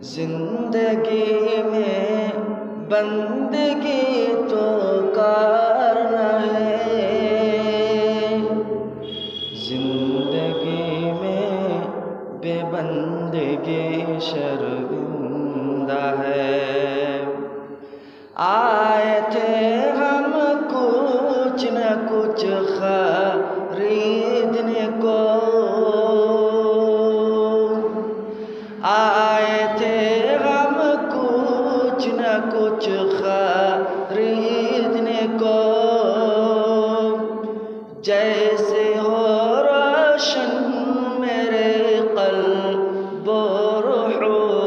जिंदगी में बंदगी तो करना है, जिंदगी में बेबंदगी शर्मिंदा है। आए थे हम कुछ न कुछ खरीदने को, आए थे हम कुछ न कुछ खरीदने को। जैसे हो रोशन मेरे क़ल्ब रूह,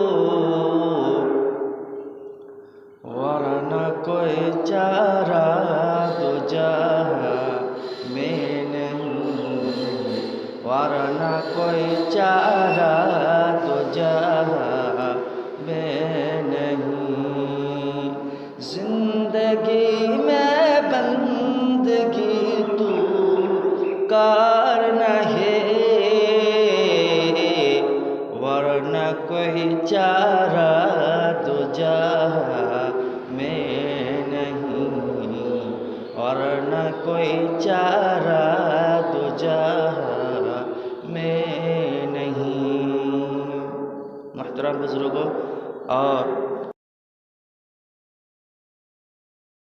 वरना कोई चारा तो जहाँ में नहीं, वरना कोई चारा तो जहाँ में नहीं। जिंदगी में बंदगी तू करना है, वरना कोई चारा तो जहाँ में नहीं, वरना कोई चारा तो जहाँ में नहीं। मुहतरम बुजुर्गों और